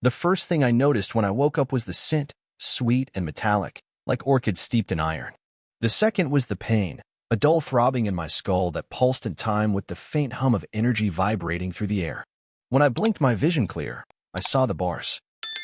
The first thing I noticed when I woke up was the scent, sweet and metallic, like orchids steeped in iron. The second was the pain, a dull throbbing in my skull that pulsed in time with the faint hum of energy vibrating through the air. When I blinked my vision clear, I saw the bars.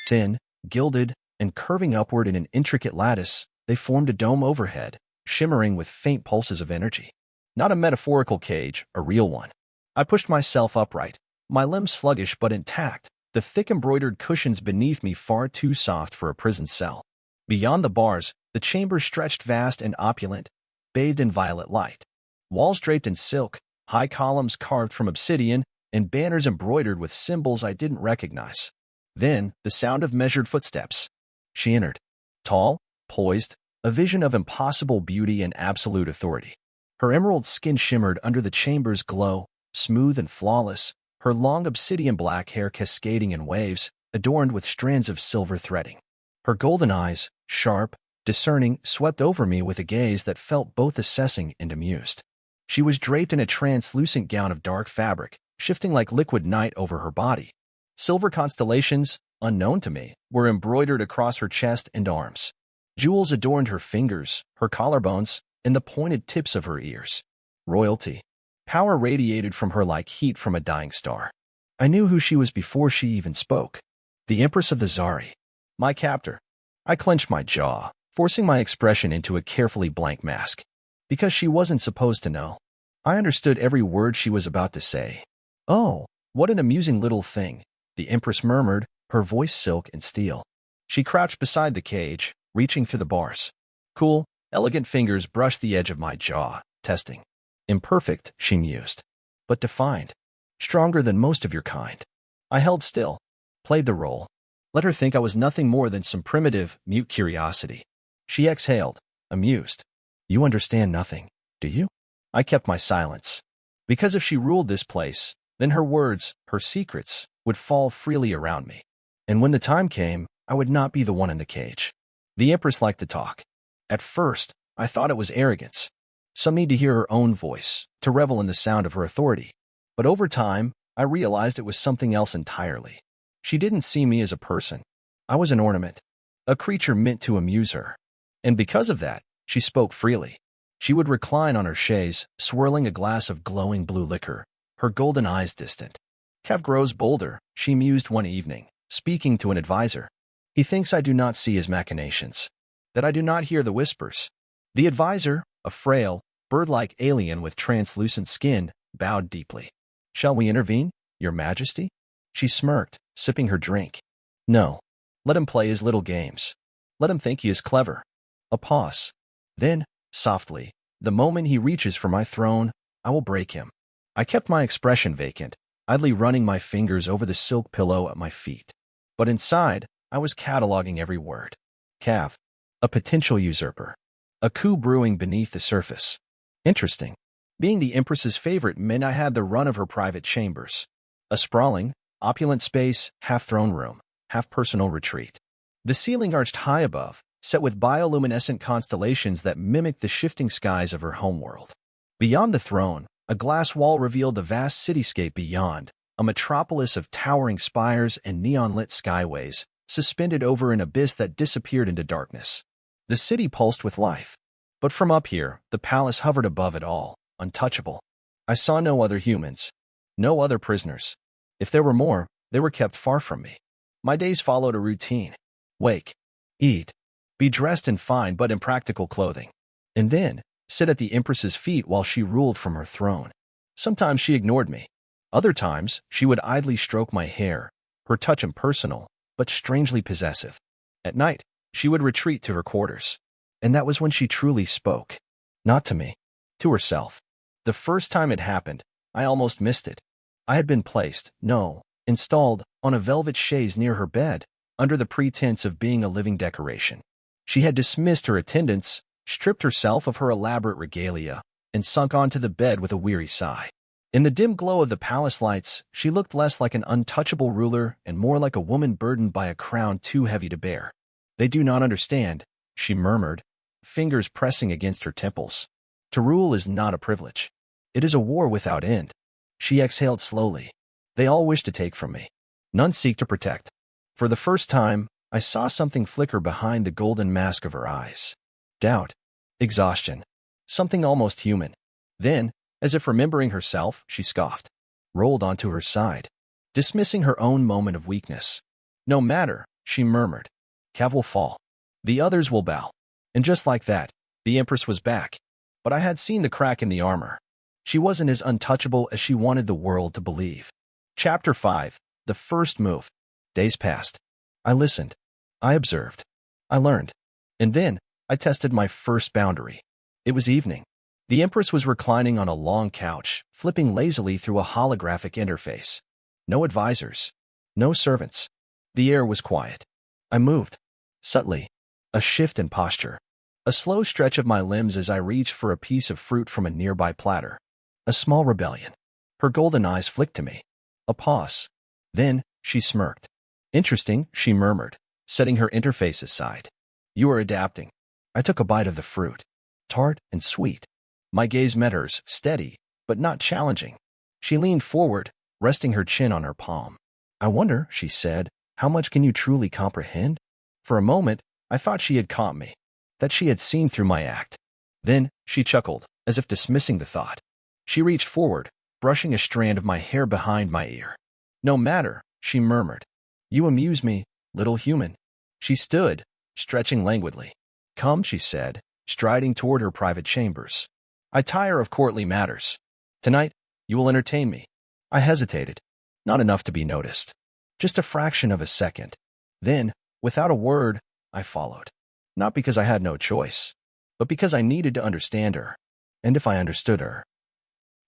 Thin, gilded, and curving upward in an intricate lattice, they formed a dome overhead, shimmering with faint pulses of energy. Not a metaphorical cage, a real one. I pushed myself upright, my limbs sluggish but intact, the thick embroidered cushions beneath me far too soft for a prison cell. Beyond the bars, the chamber stretched vast and opulent, bathed in violet light. Walls draped in silk, high columns carved from obsidian, and banners embroidered with symbols I didn't recognize. Then, the sound of measured footsteps. She entered. Tall, poised, a vision of impossible beauty and absolute authority. Her emerald skin shimmered under the chamber's glow, smooth and flawless, her long obsidian black hair cascading in waves, adorned with strands of silver threading. Her golden eyes, sharp, discerning, swept over me with a gaze that felt both assessing and amused. She was draped in a translucent gown of dark fabric, shifting like liquid night over her body. Silver constellations, unknown to me, were embroidered across her chest and arms. Jewels adorned her fingers, her collarbones, and the pointed tips of her ears. Royalty. Power radiated from her like heat from a dying star. I knew who she was before she even spoke. The Empress of the Zari. My captor. I clenched my jaw, forcing my expression into a carefully blank mask. Because she wasn't supposed to know. I understood every word she was about to say. "Oh, what an amusing little thing," the Empress murmured, her voice silk and steel. She crouched beside the cage, reaching through the bars. Cool, elegant fingers brushed the edge of my jaw, testing. "Imperfect," she mused, "but defined. Stronger than most of your kind." I held still, played the role. Let her think I was nothing more than some primitive, mute curiosity. She exhaled, amused. "You understand nothing, do you?" I kept my silence. Because if she ruled this place, then her words, her secrets, would fall freely around me. And when the time came, I would not be the one in the cage. The Empress liked to talk. At first, I thought it was arrogance. Some need to hear her own voice, to revel in the sound of her authority. But over time, I realized it was something else entirely. She didn't see me as a person. I was an ornament, a creature meant to amuse her. And because of that, she spoke freely. She would recline on her chaise, swirling a glass of glowing blue liquor, her golden eyes distant. "Kev grows bolder," she mused one evening, speaking to an advisor. "He thinks I do not see his machinations, that I do not hear the whispers." The advisor, a frail, bird-like alien with translucent skin, bowed deeply. "Shall we intervene, Your Majesty?" She smirked, sipping her drink. "No. Let him play his little games. Let him think he is clever." A pause. Then, softly, "The moment he reaches for my throne, I will break him." I kept my expression vacant, idly running my fingers over the silk pillow at my feet. But inside, I was cataloging every word. Cav. A potential usurper. A coup brewing beneath the surface. Interesting. Being the Empress's favorite meant I had the run of her private chambers. A sprawling, opulent space, half throne room, half personal retreat. The ceiling arched high above, set with bioluminescent constellations that mimicked the shifting skies of her homeworld. Beyond the throne, a glass wall revealed the vast cityscape beyond, a metropolis of towering spires and neon-lit skyways, suspended over an abyss that disappeared into darkness. The city pulsed with life. But from up here, the palace hovered above it all, untouchable. I saw no other humans, no other prisoners. If there were more, they were kept far from me. My days followed a routine. Wake, eat, be dressed in fine but impractical clothing, and then sit at the Empress's feet while she ruled from her throne. Sometimes she ignored me. Other times, she would idly stroke my hair, her touch impersonal, but strangely possessive. At night, she would retreat to her quarters. And that was when she truly spoke. Not to me, to herself. The first time it happened, I almost missed it. I had been placed, no, installed, on a velvet chaise near her bed, under the pretense of being a living decoration. She had dismissed her attendants, stripped herself of her elaborate regalia, and sunk onto the bed with a weary sigh. In the dim glow of the palace lights, she looked less like an untouchable ruler and more like a woman burdened by a crown too heavy to bear. "They do not understand," she murmured, fingers pressing against her temples. "To rule is not a privilege. It is a war without end." She exhaled slowly. "They all wish to take from me. None seek to protect. For the first time, I saw something flicker behind the golden mask of her eyes. Doubt. Exhaustion. Something almost human. Then, as if remembering herself, she scoffed, rolled onto her side, dismissing her own moment of weakness. No matter, she murmured. Cav will fall. The others will bow. And just like that, the Empress was back. But I had seen the crack in the armor. She wasn't as untouchable as she wanted the world to believe. Chapter 5. The First Move. Days passed. I listened. I observed. I learned. And then, I tested my first boundary. It was evening. The Empress was reclining on a long couch, flipping lazily through a holographic interface. No advisors. No servants. The air was quiet. I moved. Subtly. A shift in posture. A slow stretch of my limbs as I reached for a piece of fruit from a nearby platter. A small rebellion. Her golden eyes flicked to me. A pause. Then, she smirked. Interesting, she murmured, setting her interface aside. You are adapting. I took a bite of the fruit. Tart and sweet. My gaze met hers, steady, but not challenging. She leaned forward, resting her chin on her palm. I wonder, she said, how much can you truly comprehend? For a moment, I thought she had caught me, that she had seen through my act. Then, she chuckled, as if dismissing the thought. She reached forward, brushing a strand of my hair behind my ear. No matter, she murmured. You amuse me, little human. She stood, stretching languidly. Come, she said, striding toward her private chambers. I tire of courtly matters. Tonight, you will entertain me. I hesitated. Not enough to be noticed. Just a fraction of a second. Then, without a word, I followed. Not because I had no choice, but because I needed to understand her. And if I understood her,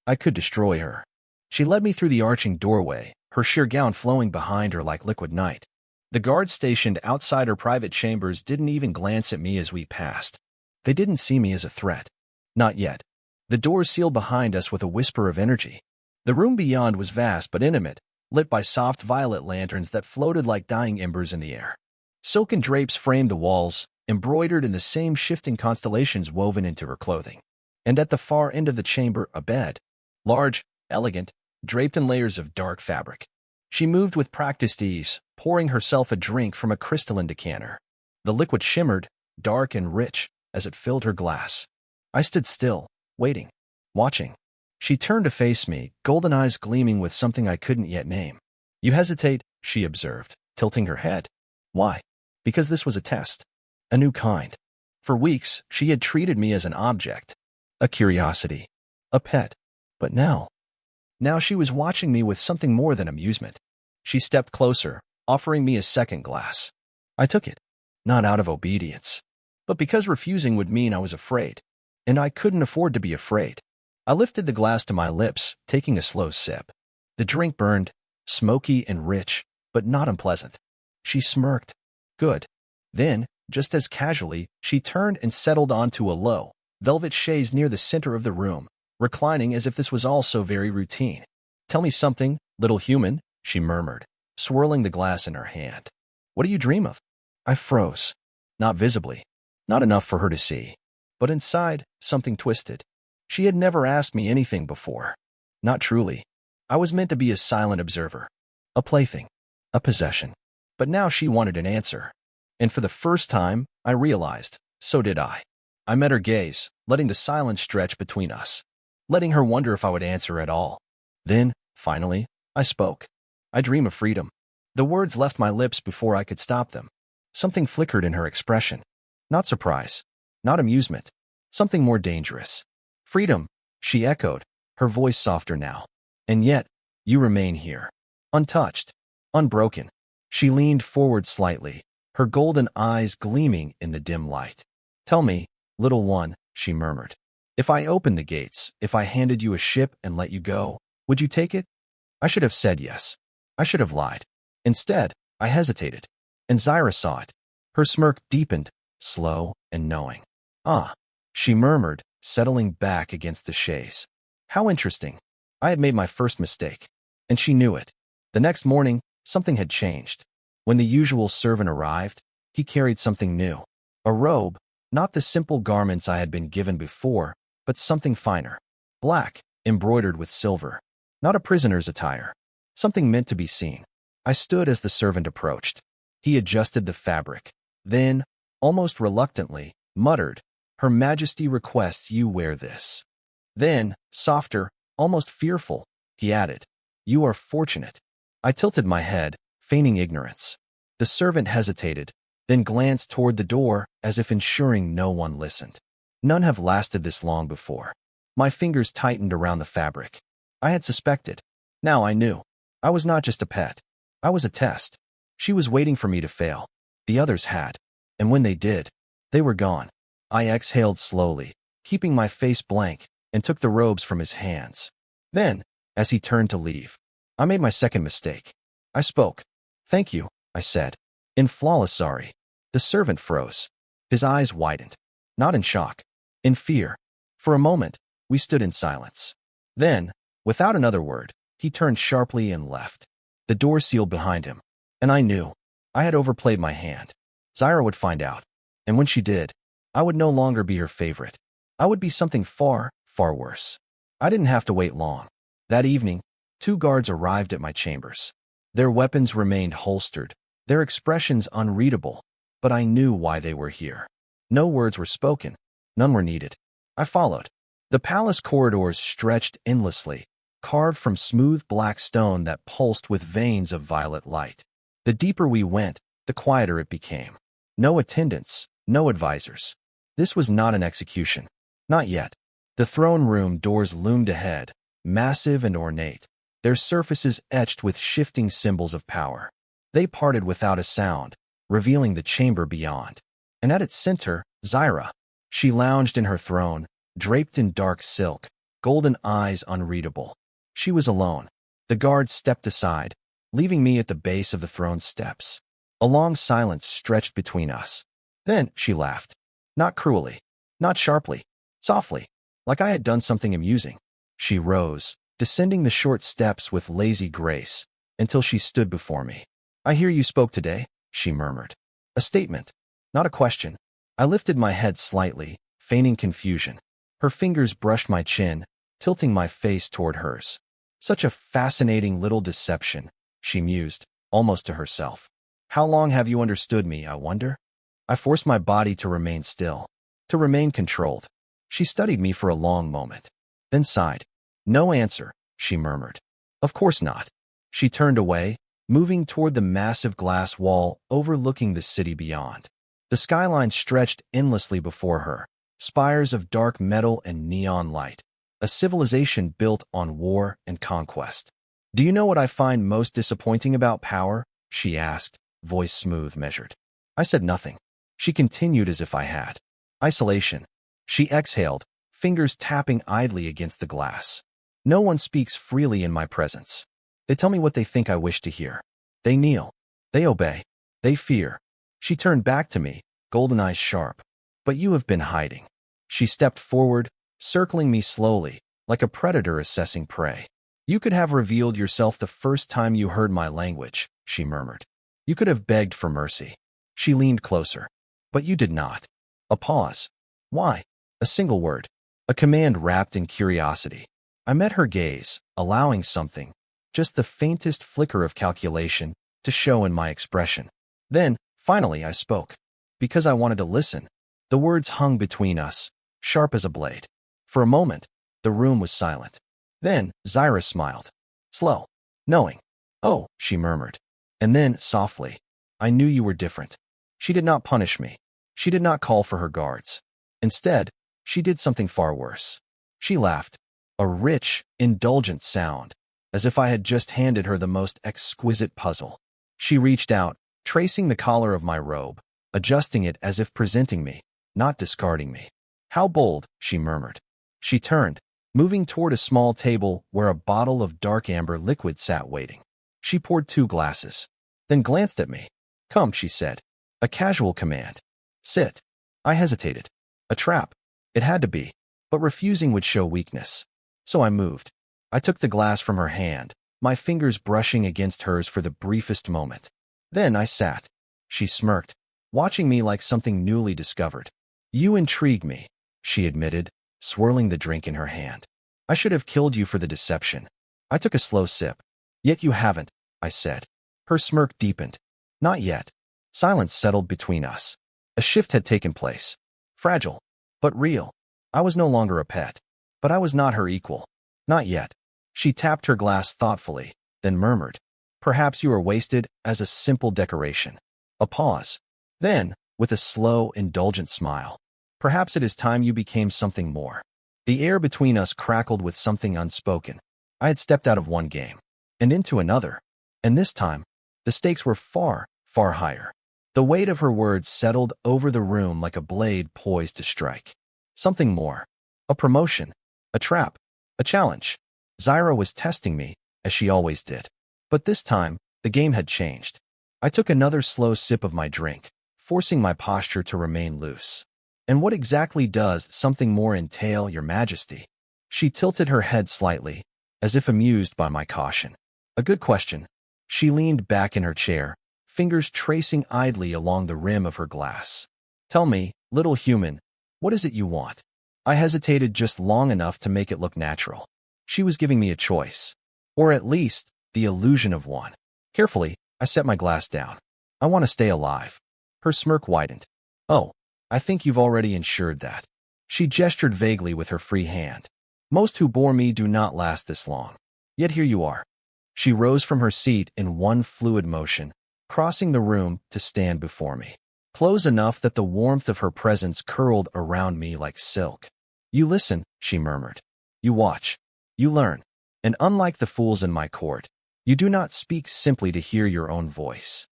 I could destroy her. She led me through the arching doorway, her sheer gown flowing behind her like liquid night. The guards stationed outside her private chambers didn't even glance at me as we passed. They didn't see me as a threat. Not yet. The doors sealed behind us with a whisper of energy. The room beyond was vast but intimate, lit by soft violet lanterns that floated like dying embers in the air. Silken drapes framed the walls, embroidered in the same shifting constellations woven into her clothing. And at the far end of the chamber, a bed. Large, elegant, draped in layers of dark fabric. She moved with practiced ease, pouring herself a drink from a crystalline decanter. The liquid shimmered, dark and rich, as it filled her glass. I stood still, waiting, watching. She turned to face me, golden eyes gleaming with something I couldn't yet name. You hesitate, she observed, tilting her head. Why? Because this was a test. A new kind. For weeks, she had treated me as an object. A curiosity. A pet. But now she was watching me with something more than amusement. She stepped closer, offering me a second glass. I took it. Not out of obedience, but because refusing would mean I was afraid. And I couldn't afford to be afraid. I lifted the glass to my lips, taking a slow sip. The drink burned, smoky and rich, but not unpleasant. She smirked. Good. Then, just as casually, she turned and settled onto a low, velvet chaise near the center of the room, reclining as if this was all so very routine. Tell me something, little human, she murmured, swirling the glass in her hand. What do you dream of? I froze. Not visibly. Not enough for her to see. But inside, something twisted. She had never asked me anything before. Not truly. I was meant to be a silent observer. A plaything. A possession. But now she wanted an answer. And for the first time, I realized, so did I. I met her gaze, letting the silence stretch between us. Letting her wonder if I would answer at all. Then, finally, I spoke. I dream of freedom. The words left my lips before I could stop them. Something flickered in her expression. Not surprise. Not amusement. Something more dangerous. Freedom, she echoed, her voice softer now. And yet, you remain here. Untouched. Unbroken. She leaned forward slightly, her golden eyes gleaming in the dim light. Tell me, little one, she murmured. If I opened the gates, if I handed you a ship and let you go, would you take it? I should have said yes. I should have lied. Instead, I hesitated. And Zyra saw it. Her smirk deepened, slow and knowing. Ah, she murmured, settling back against the chaise. How interesting. I had made my first mistake. And she knew it. The next morning, something had changed. When the usual servant arrived, he carried something new. A robe, not the simple garments I had been given before, but something finer. Black, embroidered with silver. Not a prisoner's attire. Something meant to be seen. I stood as the servant approached. He adjusted the fabric. Then, almost reluctantly, muttered, "Her Majesty requests you wear this." Then, softer, almost fearful, he added, "You are fortunate." I tilted my head, feigning ignorance. The servant hesitated, then glanced toward the door as if ensuring no one listened. None have lasted this long before. My fingers tightened around the fabric. I had suspected. Now I knew. I was not just a pet. I was a test. She was waiting for me to fail. The others had. And when they did, they were gone. I exhaled slowly, keeping my face blank, and took the robes from his hands. Then, as he turned to leave, I made my second mistake. I spoke. "Thank you," I said, in flawless Zari. The servant froze. His eyes widened. Not in shock. In fear. For a moment, we stood in silence. Then, without another word, he turned sharply and left. The door sealed behind him. And I knew. I had overplayed my hand. Zyra would find out. And when she did, I would no longer be her favorite. I would be something far, far worse. I didn't have to wait long. That evening, 2 guards arrived at my chambers. Their weapons remained holstered, their expressions unreadable, but I knew why they were here. No words were spoken. None were needed. I followed. The palace corridors stretched endlessly, carved from smooth black stone that pulsed with veins of violet light. The deeper we went, the quieter it became. No attendants, no advisors. This was not an execution. Not yet. The throne room doors loomed ahead, massive and ornate, their surfaces etched with shifting symbols of power. They parted without a sound, revealing the chamber beyond. And at its center, Zyra. She lounged in her throne, draped in dark silk, golden eyes unreadable. She was alone. The guards stepped aside, leaving me at the base of the throne steps. A long silence stretched between us. Then she laughed. Not cruelly, not sharply, softly, like I had done something amusing. She rose, descending the short steps with lazy grace, until she stood before me. "I hear you spoke today," she murmured. A statement, not a question. I lifted my head slightly, feigning confusion. Her fingers brushed my chin, tilting my face toward hers. "Such a fascinating little deception," she mused, almost to herself. "How long have you understood me, I wonder?" I forced my body to remain still, to remain controlled. She studied me for a long moment, then sighed. "No answer," she murmured. "Of course not." She turned away, moving toward the massive glass wall overlooking the city beyond. The skyline stretched endlessly before her, spires of dark metal and neon light, a civilization built on war and conquest. "Do you know what I find most disappointing about power?" she asked, voice smooth, measured. I said nothing. She continued as if I had. "Isolation." She exhaled, fingers tapping idly against the glass. "No one speaks freely in my presence. They tell me what they think I wish to hear. They kneel. They obey. They fear." She turned back to me, golden eyes sharp. "But you have been hiding." She stepped forward, circling me slowly, like a predator assessing prey. "You could have revealed yourself the first time you heard my language," she murmured. "You could have begged for mercy." She leaned closer. "But you did not." A pause. Why? A single word. A command wrapped in curiosity. I met her gaze, allowing something, just the faintest flicker of calculation, to show in my expression. Then, finally, I spoke. Because I wanted to listen. The words hung between us, sharp as a blade. For a moment, the room was silent. Then, Zyra smiled. Slow. Knowing. "Oh," she murmured. And then, softly, "I knew you were different." She did not punish me. She did not call for her guards. Instead, she did something far worse. She laughed. A rich, indulgent sound, as if I had just handed her the most exquisite puzzle. She reached out, tracing the collar of my robe, adjusting it as if presenting me, not discarding me. "How bold," she murmured. She turned, moving toward a small table where a bottle of dark amber liquid sat waiting. She poured 2 glasses, then glanced at me. "Come," she said. A casual command. "Sit." I hesitated. A trap. It had to be, but refusing would show weakness. So I moved. I took the glass from her hand, my fingers brushing against hers for the briefest moment. Then I sat. She smirked, watching me like something newly discovered. "You intrigue me," she admitted, swirling the drink in her hand. "I should have killed you for the deception." I took a slow sip. "Yet you haven't," I said. Her smirk deepened. "Not yet." Silence settled between us. A shift had taken place. Fragile, but real. I was no longer a pet. But I was not her equal. Not yet. She tapped her glass thoughtfully, then murmured, "Perhaps you are wasted as a simple decoration." A pause. Then, with a slow, indulgent smile, "Perhaps it is time you became something more." The air between us crackled with something unspoken. I had stepped out of one game and into another, and this time, the stakes were far, far higher. The weight of her words settled over the room like a blade poised to strike. Something more. A promotion. A trap. A challenge. Zyra was testing me, as she always did. But this time, the game had changed. I took another slow sip of my drink, forcing my posture to remain loose. "And what exactly does something more entail, Your Majesty?" She tilted her head slightly, as if amused by my caution. "A good question." She leaned back in her chair, fingers tracing idly along the rim of her glass. "Tell me, little human, what is it you want?" I hesitated just long enough to make it look natural. She was giving me a choice, or at least the illusion of one. Carefully, I set my glass down. "I want to stay alive." Her smirk widened. "Oh, I think you've already ensured that." She gestured vaguely with her free hand. "Most who bore me do not last this long. Yet here you are." She rose from her seat in one fluid motion, crossing the room to stand before me. Close enough that the warmth of her presence curled around me like silk. "You listen," she murmured. "You watch. You learn. And unlike the fools in my court, you do not speak simply to hear your own voice."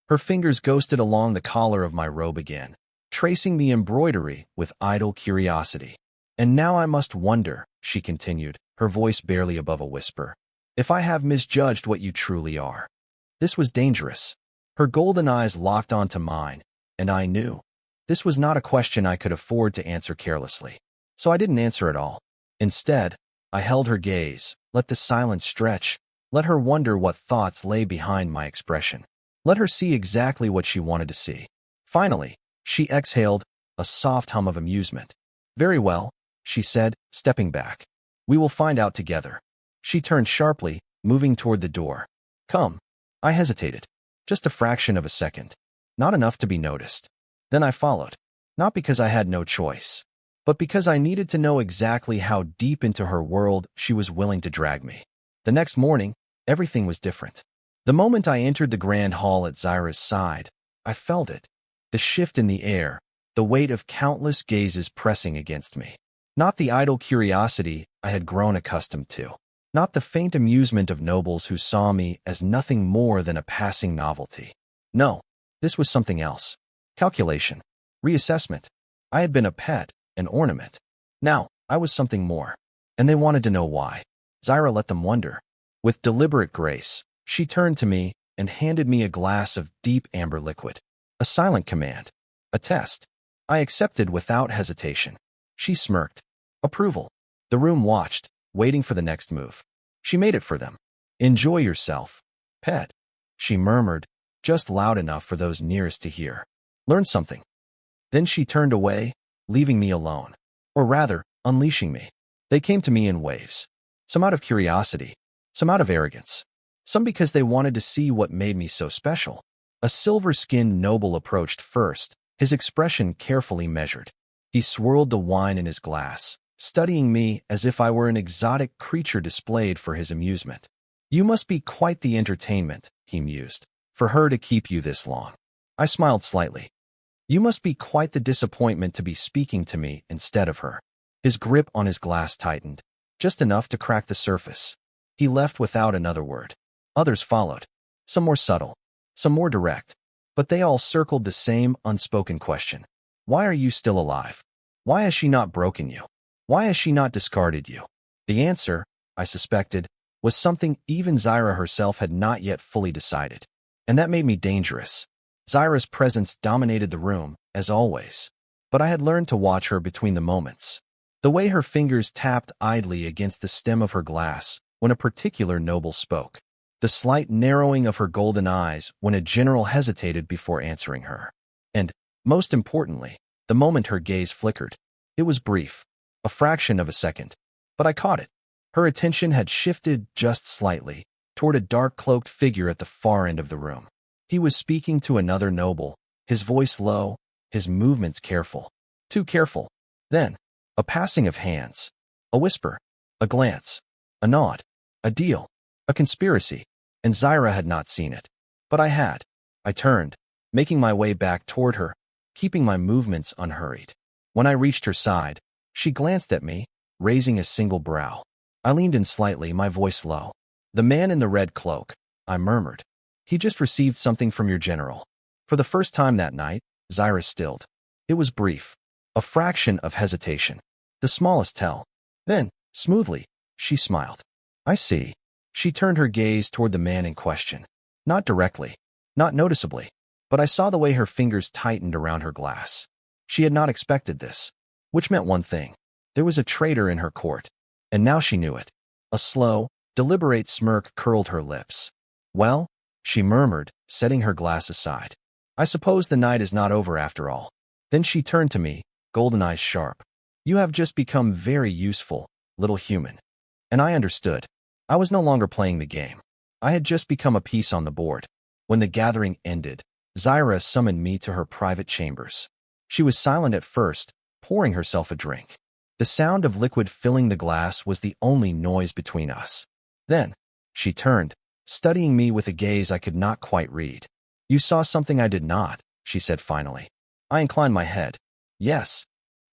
Her fingers ghosted along the collar of my robe again, tracing the embroidery with idle curiosity. "And now I must wonder," she continued, her voice barely above a whisper, "if I have misjudged what you truly are." This was dangerous. Her golden eyes locked onto mine, and I knew. This was not a question I could afford to answer carelessly. So I didn't answer at all. Instead, I held her gaze, let the silence stretch, let her wonder what thoughts lay behind my expression. Let her see exactly what she wanted to see. Finally, she exhaled, a soft hum of amusement. "Very well," she said, stepping back. "We will find out together." She turned sharply, moving toward the door. "Come." I hesitated. Just a fraction of a second. Not enough to be noticed. Then I followed. Not because I had no choice, but because I needed to know exactly how deep into her world she was willing to drag me. The next morning, everything was different. The moment I entered the grand hall at Zyra's side, I felt it. The shift in the air, the weight of countless gazes pressing against me. Not the idle curiosity I had grown accustomed to. Not the faint amusement of nobles who saw me as nothing more than a passing novelty. No, this was something else. Calculation. Reassessment. I had been a pet, an ornament. Now, I was something more. And they wanted to know why. Zyra let them wonder. With deliberate grace, she turned to me and handed me a glass of deep amber liquid. A silent command. A test. I accepted without hesitation. She smirked. Approval. The room watched, waiting for the next move. She made it for them. "Enjoy yourself, pet," she murmured, just loud enough for those nearest to hear. "Learn something." Then she turned away, leaving me alone. Or rather, unleashing me. They came to me in waves. Some out of curiosity, some out of arrogance, some because they wanted to see what made me so special. A silver-skinned noble approached first, his expression carefully measured. He swirled the wine in his glass, studying me as if I were an exotic creature displayed for his amusement. "You must be quite the entertainment," he mused, "for her to keep you this long." I smiled slightly. "You must be quite the disappointment to be speaking to me instead of her." His grip on his glass tightened, just enough to crack the surface. He left without another word. Others followed, some more subtle, some more direct, but they all circled the same unspoken question. Why are you still alive? Why has she not broken you? Why has she not discarded you? The answer, I suspected, was something even Zyra herself had not yet fully decided. And that made me dangerous. Zyra's presence dominated the room, as always. But I had learned to watch her between the moments. The way her fingers tapped idly against the stem of her glass when a particular noble spoke. The slight narrowing of her golden eyes when a general hesitated before answering her. And, most importantly, the moment her gaze flickered. It was brief, a fraction of a second, but I caught it. Her attention had shifted just slightly toward a dark-cloaked figure at the far end of the room. He was speaking to another noble, his voice low, his movements careful. Too careful. Then, a passing of hands. A whisper. A glance. A nod. A deal. A conspiracy. And Zyra had not seen it. But I had. I turned, making my way back toward her, keeping my movements unhurried. When I reached her side, she glanced at me, raising a single brow. I leaned in slightly, my voice low. "The man in the red cloak," I murmured. "He just received something from your general." For the first time that night, Zyra stilled. It was brief. A fraction of hesitation. The smallest tell. Then, smoothly, she smiled. "I see." She turned her gaze toward the man in question. Not directly. Not noticeably. But I saw the way her fingers tightened around her glass. She had not expected this. Which meant one thing. There was a traitor in her court. And now she knew it. A slow, deliberate smirk curled her lips. "Well," she murmured, setting her glass aside. "I suppose the night is not over after all." Then she turned to me, golden eyes sharp. "You have just become very useful, little human." And I understood. I was no longer playing the game. I had just become a piece on the board. When the gathering ended, Zyra summoned me to her private chambers. She was silent at first, pouring herself a drink. The sound of liquid filling the glass was the only noise between us. Then, she turned, studying me with a gaze I could not quite read. "You saw something I did not," she said finally. I inclined my head. "Yes."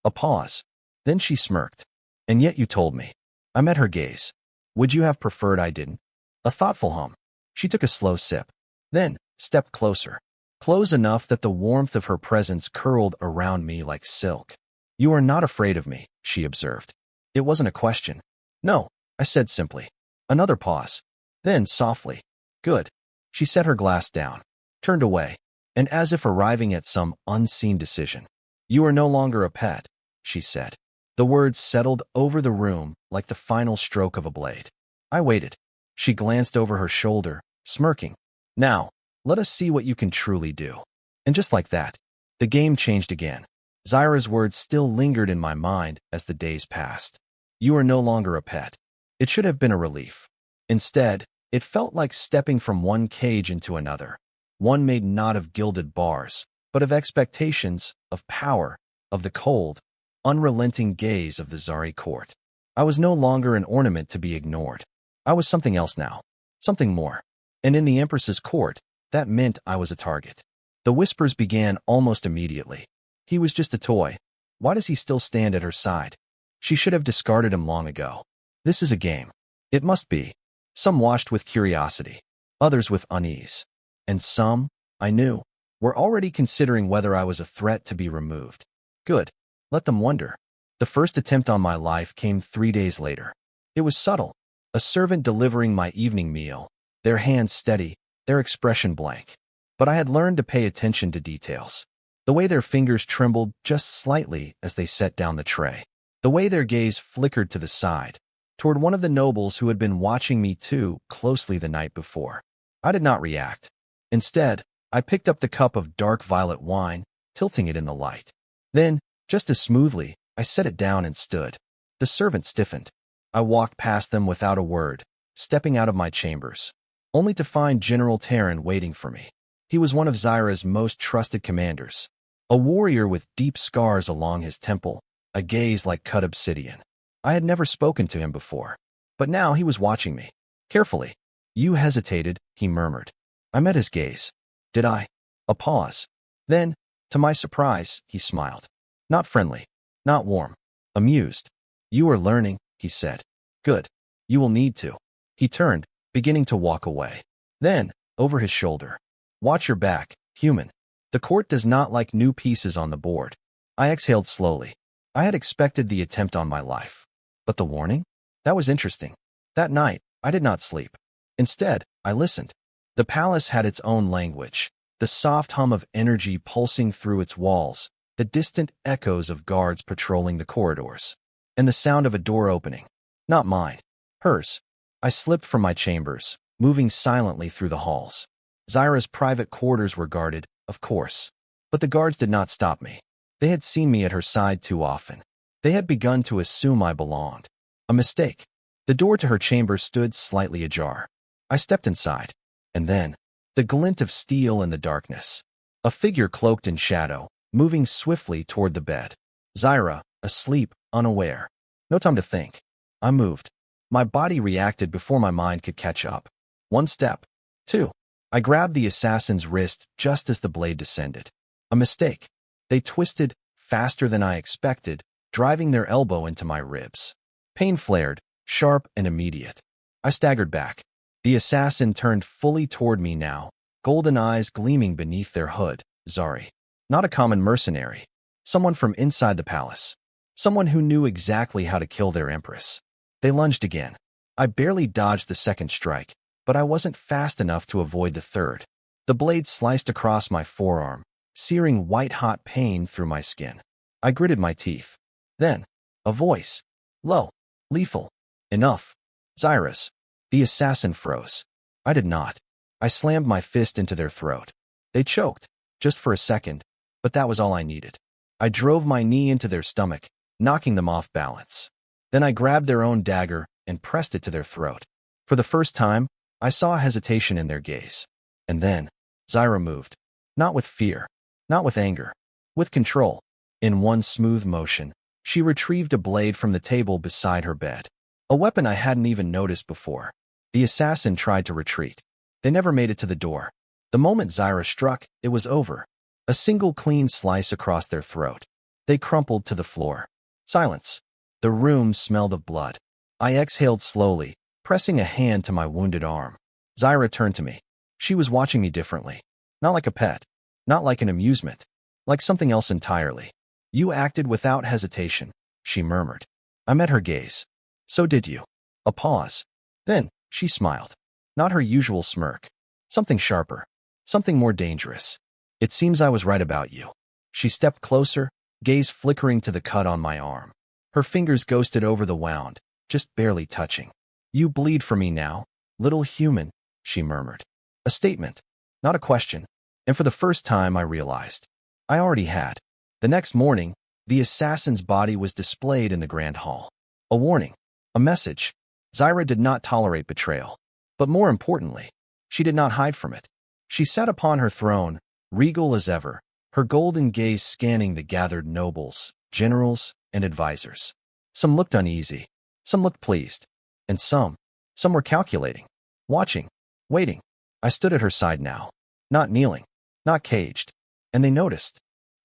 A pause. Then she smirked. "And yet you told me." I met her gaze. "Would you have preferred I didn't?" A thoughtful hum. She took a slow sip. Then, stepped closer. Close enough that the warmth of her presence curled around me like silk. "You are not afraid of me," she observed. It wasn't a question. "No," I said simply. Another pause. Then, softly. "Good." She set her glass down, turned away, and as if arriving at some unseen decision. "You are no longer a pet," she said. The words settled over the room like the final stroke of a blade. I waited. She glanced over her shoulder, smirking. "Now, let us see what you can truly do." And just like that, the game changed again. Zyra's words still lingered in my mind as the days passed. "You are no longer a pet." It should have been a relief. Instead, it felt like stepping from one cage into another. One made not of gilded bars, but of expectations, of power, of the cold, unrelenting gaze of the Zari court. I was no longer an ornament to be ignored. I was something else now, something more. And in the Empress's court, that meant I was a target. The whispers began almost immediately. "He was just a toy. Why does he still stand at her side? She should have discarded him long ago. This is a game. It must be." Some watched with curiosity, others with unease. And some, I knew, were already considering whether I was a threat to be removed. Good. Let them wonder. The first attempt on my life came 3 days later. It was subtle. A servant delivering my evening meal, their hands steady, their expression blank. But I had learned to pay attention to details. The way their fingers trembled just slightly as they set down the tray. The way their gaze flickered to the side, toward one of the nobles who had been watching me too closely the night before. I did not react. Instead, I picked up the cup of dark violet wine, tilting it in the light. Then, just as smoothly, I set it down and stood. The servant stiffened. I walked past them without a word, stepping out of my chambers, only to find General Terran waiting for me. He was one of Zyra's most trusted commanders, a warrior with deep scars along his temple, a gaze like cut obsidian. I had never spoken to him before, but now he was watching me, carefully. "You hesitated," he murmured. I met his gaze. Did I? A pause. Then, to my surprise, he smiled. Not friendly, not warm, amused. "You are learning," he said. "Good. You will need to." He turned, beginning to walk away. Then, over his shoulder. "Watch your back, human. The court does not like new pieces on the board." I exhaled slowly. I had expected the attempt on my life. But the warning? That was interesting. That night, I did not sleep. Instead, I listened. The palace had its own language, the soft hum of energy pulsing through its walls, the distant echoes of guards patrolling the corridors, and the sound of a door opening. Not mine. Hers. I slipped from my chambers, moving silently through the halls. Zyra's private quarters were guarded, of course. But the guards did not stop me. They had seen me at her side too often. They had begun to assume I belonged. A mistake. The door to her chamber stood slightly ajar. I stepped inside. And then, The glint of steel in the darkness. A figure cloaked in shadow, moving swiftly toward the bed. Zyra, asleep, unaware. No time to think. I moved. My body reacted before my mind could catch up. One step. Two. I grabbed the assassin's wrist just as the blade descended. A mistake. They twisted faster than I expected, driving their elbow into my ribs. Pain flared, sharp and immediate. I staggered back. The assassin turned fully toward me now, golden eyes gleaming beneath their hood. Zari. Not a common mercenary. Someone from inside the palace. Someone who knew exactly how to kill their Empress. They lunged again. I barely dodged the second strike, but I wasn't fast enough to avoid the third. The blade sliced across my forearm, searing white-hot pain through my skin. I gritted my teeth. Then, a voice. Low. Lethal. Enough. Zyra's. The assassin froze. I did not. I slammed my fist into their throat. They choked, just for a second, but that was all I needed. I drove my knee into their stomach, knocking them off balance. Then I grabbed their own dagger and pressed it to their throat. For the first time, I saw hesitation in their gaze. And then, Zyra moved. Not with fear, not with anger, with control. In one smooth motion, she retrieved a blade from the table beside her bed. A weapon I hadn't even noticed before. The assassin tried to retreat. They never made it to the door. The moment Zyra struck, it was over. A single clean slice across their throat. They crumpled to the floor. Silence. The room smelled of blood. I exhaled slowly, pressing a hand to my wounded arm. Zyra turned to me. She was watching me differently. Not like a pet. Not like an amusement. Like something else entirely. You acted without hesitation, she murmured. I met her gaze. So did you. A pause. Then, she smiled. Not her usual smirk. Something sharper. Something more dangerous. It seems I was right about you. She stepped closer, gaze flickering to the cut on my arm. Her fingers ghosted over the wound, just barely touching. You bleed for me now, little human, she murmured. A statement, not a question. And for the first time I realized. I already had. The next morning, the assassin's body was displayed in the grand hall. A warning. A message. Zyra did not tolerate betrayal. But more importantly, she did not hide from it. She sat upon her throne, regal as ever, her golden gaze scanning the gathered nobles, generals, and advisors. Some looked uneasy. Some looked pleased. And some were calculating. Watching. Waiting. I stood at her side now. Not kneeling. Not caged. And they noticed.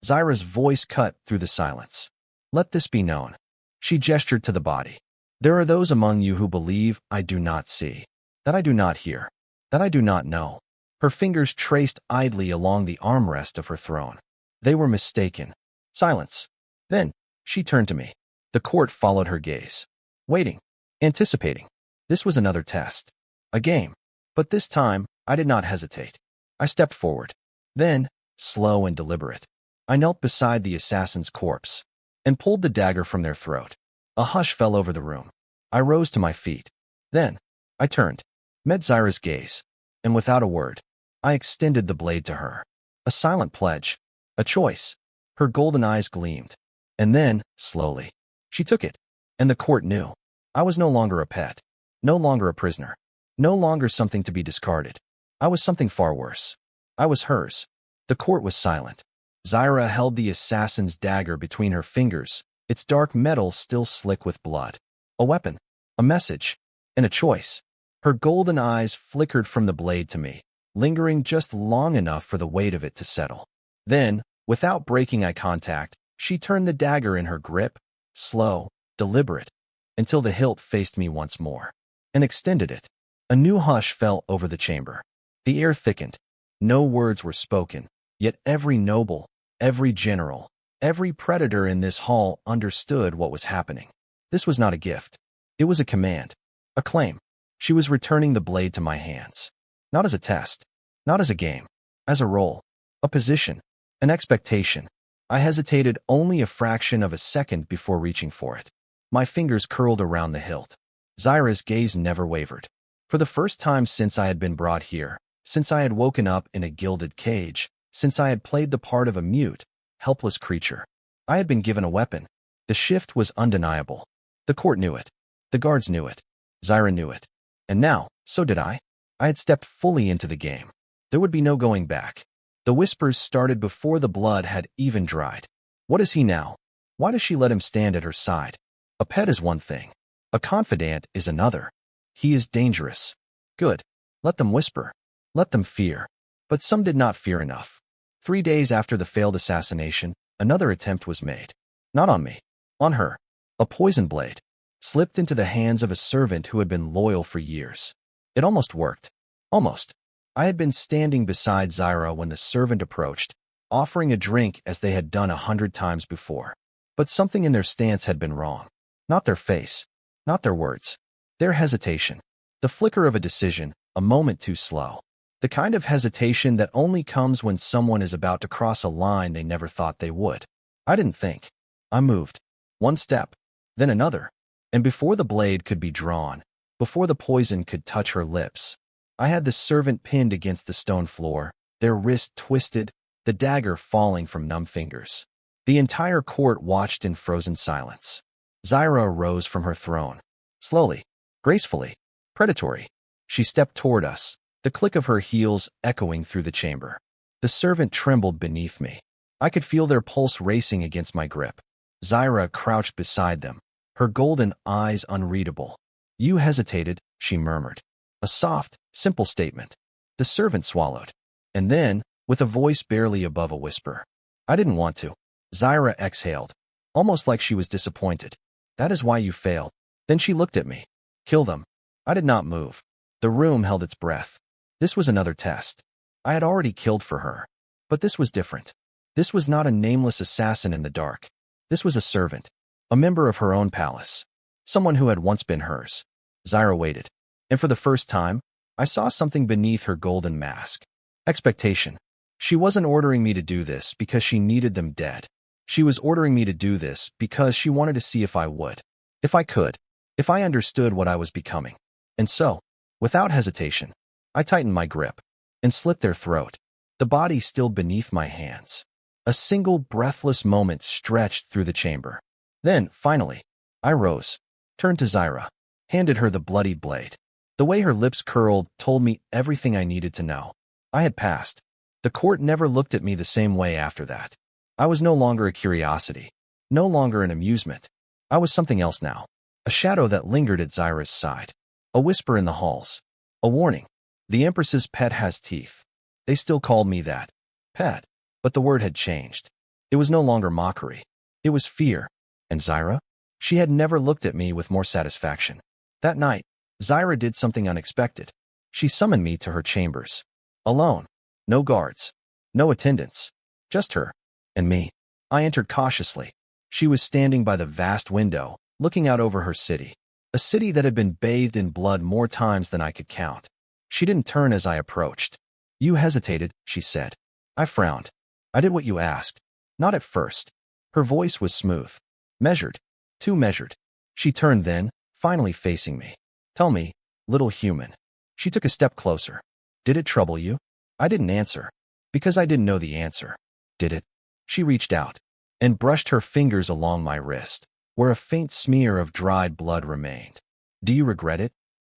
Zyra's voice cut through the silence. Let this be known. She gestured to the body. There are those among you who believe I do not see. That I do not hear. That I do not know. Her fingers traced idly along the armrest of her throne. They were mistaken. Silence. Then, she turned to me. The court followed her gaze. Waiting. Anticipating. This was another test. A game. But this time, I did not hesitate. I stepped forward. Then, slow and deliberate, I knelt beside the assassin's corpse and pulled the dagger from their throat. A hush fell over the room. I rose to my feet. Then, I turned, met Zyra's gaze, and without a word, I extended the blade to her. A silent pledge. A choice. Her golden eyes gleamed. And then, slowly, she took it. And the court knew. I was no longer a pet. No longer a prisoner. No longer something to be discarded. I was something far worse. I was hers. The court was silent. Zyra held the assassin's dagger between her fingers, its dark metal still slick with blood. A weapon. A message. And a choice. Her golden eyes flickered from the blade to me, lingering just long enough for the weight of it to settle. Then, without breaking eye contact, she turned the dagger in her grip, slow, deliberate, until the hilt faced me once more, and extended it. A new hush fell over the chamber. The air thickened. No words were spoken, yet every noble, every general, every predator in this hall understood what was happening. This was not a gift. It was a command, a claim. She was returning the blade to my hands. Not as a test, not as a game, as a role, a position, an expectation. I hesitated only a fraction of a second before reaching for it. My fingers curled around the hilt. Zyra's gaze never wavered. For the first time since I had been brought here, since I had woken up in a gilded cage, since I had played the part of a mute, helpless creature, I had been given a weapon. The shift was undeniable. The court knew it. The guards knew it. Zyra knew it. And now, so did I. I had stepped fully into the game. There would be no going back. The whispers started before the blood had even dried. What is he now? Why does she let him stand at her side? A pet is one thing. A confidant is another. He is dangerous. Good. Let them whisper. Let them fear. But some did not fear enough. 3 days after the failed assassination, another attempt was made. Not on me. On her. A poison blade. Slipped into the hands of a servant who had been loyal for years. It almost worked. Almost. I had been standing beside Zyra when the servant approached, offering a drink as they had done 100 times before. But something in their stance had been wrong. Not their face. Not their words. Their hesitation. The flicker of a decision, a moment too slow. The kind of hesitation that only comes when someone is about to cross a line they never thought they would. I didn't think. I moved. One step, then another. And before the blade could be drawn, before the poison could touch her lips, I had the servant pinned against the stone floor, their wrist twisted, the dagger falling from numb fingers. The entire court watched in frozen silence. Zyra rose from her throne. Slowly, gracefully, predatory. She stepped toward us, the click of her heels echoing through the chamber. The servant trembled beneath me. I could feel their pulse racing against my grip. Zyra crouched beside them, her golden eyes unreadable. You hesitated, she murmured. A soft, simple statement. The servant swallowed. And then, with a voice barely above a whisper, I didn't want to. Zyra exhaled, almost like she was disappointed. That is why you failed. Then she looked at me. Kill them. I did not move. The room held its breath. This was another test. I had already killed for her. But this was different. This was not a nameless assassin in the dark. This was a servant. A member of her own palace. Someone who had once been hers. Zyra waited. And for the first time, I saw something beneath her golden mask. Expectation. She wasn't ordering me to do this because she needed them dead. She was ordering me to do this because she wanted to see if I would. If I could. If I understood what I was becoming. And so, without hesitation, I tightened my grip and slit their throat, the body still beneath my hands. A single breathless moment stretched through the chamber. Then, finally, I rose, turned to Zyra, handed her the bloodied blade. The way her lips curled told me everything I needed to know. I had passed. The court never looked at me the same way after that. I was no longer a curiosity, no longer an amusement. I was something else now. A shadow that lingered at Zyra's side. A whisper in the halls. A warning. The Empress's pet has teeth. They still called me that. Pet. But the word had changed. It was no longer mockery. It was fear. And Zyra? She had never looked at me with more satisfaction. That night, Zyra did something unexpected. She summoned me to her chambers. Alone. No guards. No attendants. Just her. And me. I entered cautiously. She was standing by the vast window, looking out over her city. A city that had been bathed in blood more times than I could count. She didn't turn as I approached. You hesitated, she said. I frowned. I did what you asked. Not at first. Her voice was smooth. Measured. Too measured. She turned then, finally facing me. Tell me, little human. She took a step closer. Did it trouble you? I didn't answer. Because I didn't know the answer. Did it? She reached out and brushed her fingers along my wrist, where a faint smear of dried blood remained. Do you regret it?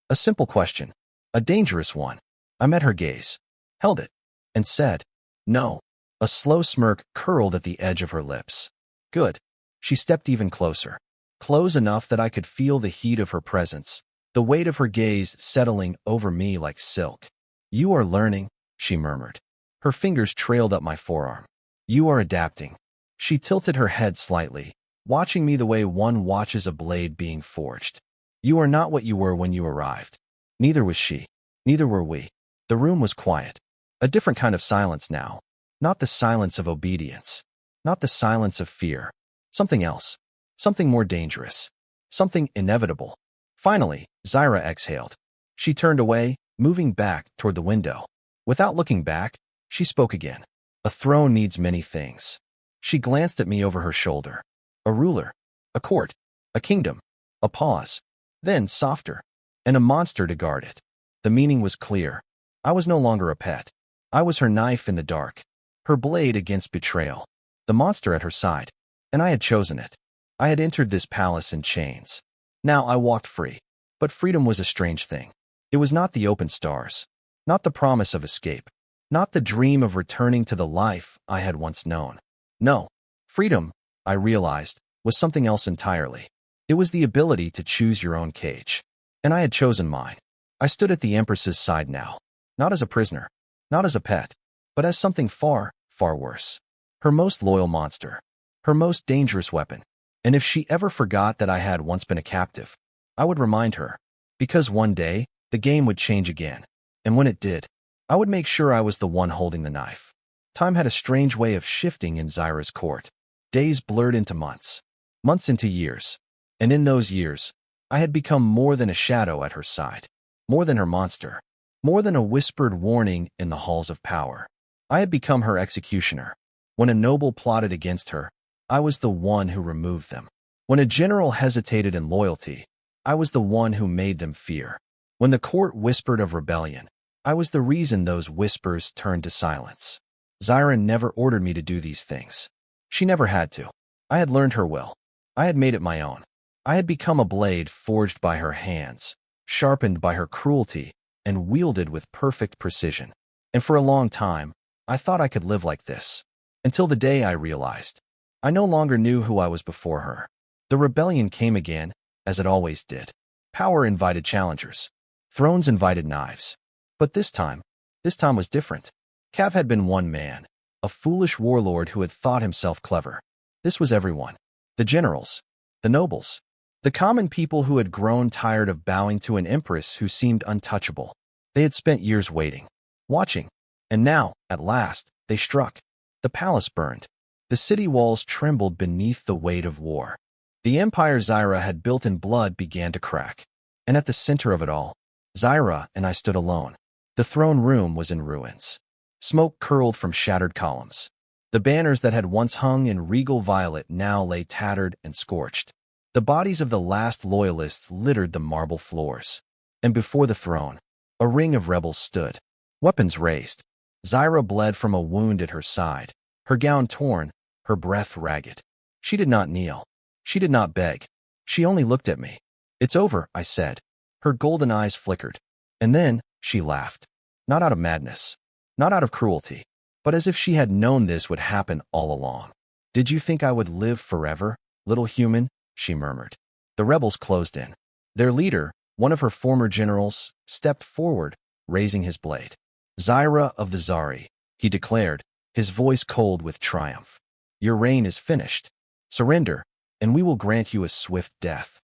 A simple question. A dangerous one. I met her gaze, held it, and said, no. A slow smirk curled at the edge of her lips. Good. She stepped even closer. Close enough that I could feel the heat of her presence, the weight of her gaze settling over me like silk. You are learning, she murmured. Her fingers trailed up my forearm. You are adapting. She tilted her head slightly, watching me the way one watches a blade being forged. You are not what you were when you arrived. Neither was she. Neither were we. The room was quiet. A different kind of silence now. Not the silence of obedience. Not the silence of fear. Something else. Something more dangerous. Something inevitable. Finally, Zyra exhaled. She turned away, moving back toward the window. Without looking back, she spoke again. A throne needs many things. She glanced at me over her shoulder. A ruler. A court. A kingdom. A pause. Then softer. And a monster to guard it. The meaning was clear. I was no longer a pet. I was her knife in the dark. Her blade against betrayal. The monster at her side. And I had chosen it. I had entered this palace in chains. Now I walked free. But freedom was a strange thing. It was not the open stars. Not the promise of escape. not the dream of returning to the life I had once known. No, freedom, I realized, was something else entirely. It was the ability to choose your own cage. And I had chosen mine. I stood at the Empress's side now, not as a prisoner, not as a pet, but as something far, far worse. Her most loyal monster, her most dangerous weapon. And if she ever forgot that I had once been a captive, I would remind her, because one day, the game would change again. And when it did, I would make sure I was the one holding the knife. Time had a strange way of shifting in Zyra's court. Days blurred into months, months into years. And in those years, I had become more than a shadow at her side, more than her monster, more than a whispered warning in the halls of power. I had become her executioner. When a noble plotted against her, I was the one who removed them. When a general hesitated in loyalty, I was the one who made them fear. When the court whispered of rebellion, I was the reason those whispers turned to silence. Zyra never ordered me to do these things. She never had to. I had learned her will. I had made it my own. I had become a blade forged by her hands, sharpened by her cruelty, and wielded with perfect precision. And for a long time, I thought I could live like this. Until the day I realized, I no longer knew who I was before her. The rebellion came again, as it always did. Power invited challengers. Thrones invited knives. But this time was different. Cav had been one man, a foolish warlord who had thought himself clever. This was everyone. The generals, the nobles, the common people who had grown tired of bowing to an empress who seemed untouchable. They had spent years waiting, watching, and now, at last, they struck. The palace burned. The city walls trembled beneath the weight of war. The empire Zyra had built in blood began to crack. And at the center of it all, Zyra and I stood alone. The throne room was in ruins. Smoke curled from shattered columns. The banners that had once hung in regal violet now lay tattered and scorched. The bodies of the last loyalists littered the marble floors. And before the throne, a ring of rebels stood, weapons raised. Zyra bled from a wound at her side, her gown torn, her breath ragged. She did not kneel. She did not beg. She only looked at me. "It's over," I said. Her golden eyes flickered. And then she laughed. Not out of madness, not out of cruelty, but as if she had known this would happen all along. "Did you think I would live forever, little human?" she murmured. The rebels closed in. Their leader, one of her former generals, stepped forward, raising his blade. "Zyra of the Zari," he declared, his voice cold with triumph. "Your reign is finished. Surrender, and we will grant you a swift death."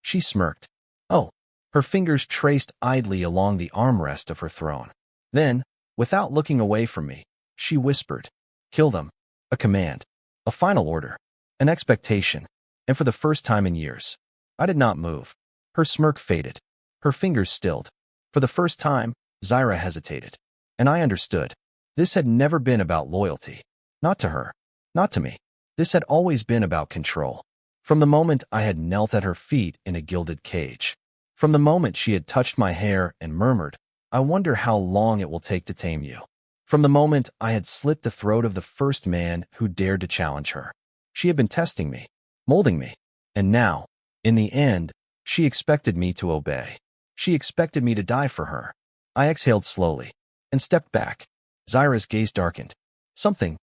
She smirked. Oh, her fingers traced idly along the armrest of her throne. Then, without looking away from me, she whispered, "Kill them." A command, a final order, an expectation, and for the first time in years, I did not move. Her smirk faded. Her fingers stilled. For the first time, Zyra hesitated. And I understood. This had never been about loyalty. Not to her. Not to me. This had always been about control. From the moment I had knelt at her feet in a gilded cage. From the moment she had touched my hair and murmured, "I wonder how long it will take to tame you." From the moment I had slit the throat of the first man who dared to challenge her. She had been testing me, molding me. And now, in the end, she expected me to obey. She expected me to die for her. I exhaled slowly and stepped back. Zyra's gaze darkened. Something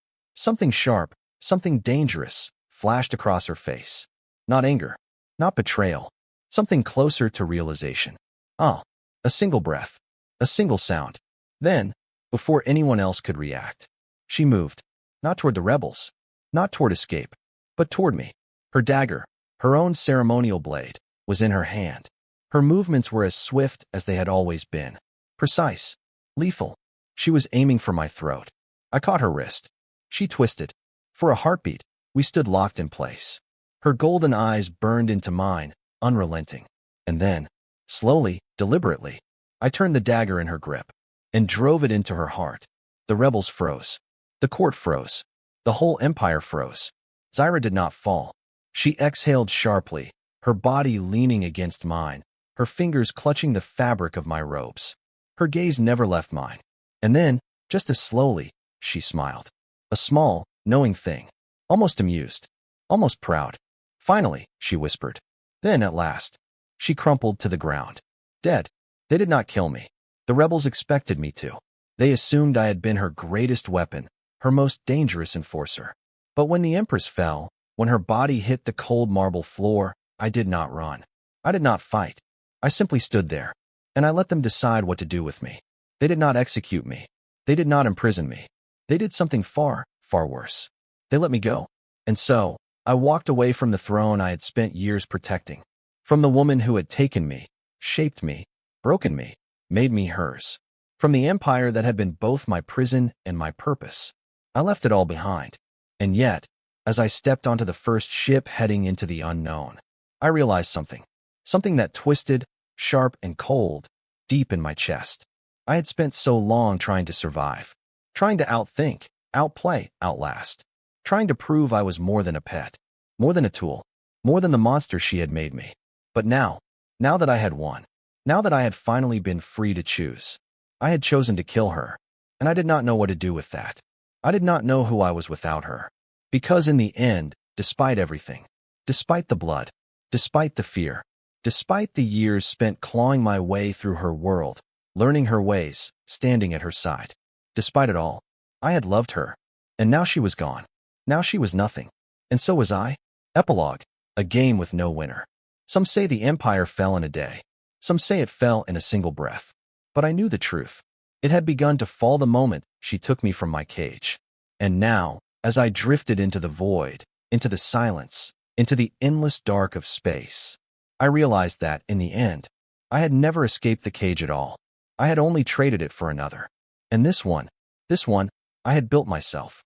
sharp, something dangerous, flashed across her face. Not anger, not betrayal, something closer to realization. Ah, a single breath, a single sound. Then, before anyone else could react, she moved, not toward the rebels, not toward escape, but toward me. Her dagger, her own ceremonial blade, was in her hand. Her movements were as swift as they had always been. Precise, lethal. She was aiming for my throat. I caught her wrist. She twisted. For a heartbeat, we stood locked in place. Her golden eyes burned into mine, unrelenting. And then, slowly, deliberately, I turned the dagger in her grip and drove it into her heart. The rebels froze. The court froze. The whole empire froze. Zyra did not fall. She exhaled sharply, her body leaning against mine, her fingers clutching the fabric of my robes. Her gaze never left mine. And then, just as slowly, she smiled. A small, knowing thing. Almost amused. Almost proud. "Finally," she whispered. Then, at last, she crumpled to the ground. Dead. They did not kill me. The rebels expected me to. They assumed I had been her greatest weapon, her most dangerous enforcer. But when the Empress fell, when her body hit the cold marble floor, I did not run. I did not fight. I simply stood there, and I let them decide what to do with me. They did not execute me. They did not imprison me. They did something far, far worse. They let me go. And so, I walked away from the throne I had spent years protecting, from the woman who had taken me, shaped me, broken me, made me hers, from the empire that had been both my prison and my purpose. I left it all behind. And yet, as I stepped onto the first ship heading into the unknown, I realized something that twisted, sharp and cold, deep in my chest. I had spent so long trying to survive, trying to outthink, outplay, outlast, trying to prove I was more than a pet, more than a tool, more than the monster she had made me. But now that I had won, now that I had finally been free to choose, I had chosen to kill her, and I did not know what to do with that. I did not know who I was without her. Because in the end, despite everything, despite the blood, despite the fear, despite the years spent clawing my way through her world, learning her ways, standing at her side, despite it all, I had loved her, and now she was gone. Now she was nothing, and so was I. Epilogue, a game with no winner. Some say the empire fell in a day. Some say it fell in a single breath. But I knew the truth. It had begun to fall the moment she took me from my cage. And now, as I drifted into the void, into the silence, into the endless dark of space, I realized that, in the end, I had never escaped the cage at all. I had only traded it for another. And this one, I had built myself.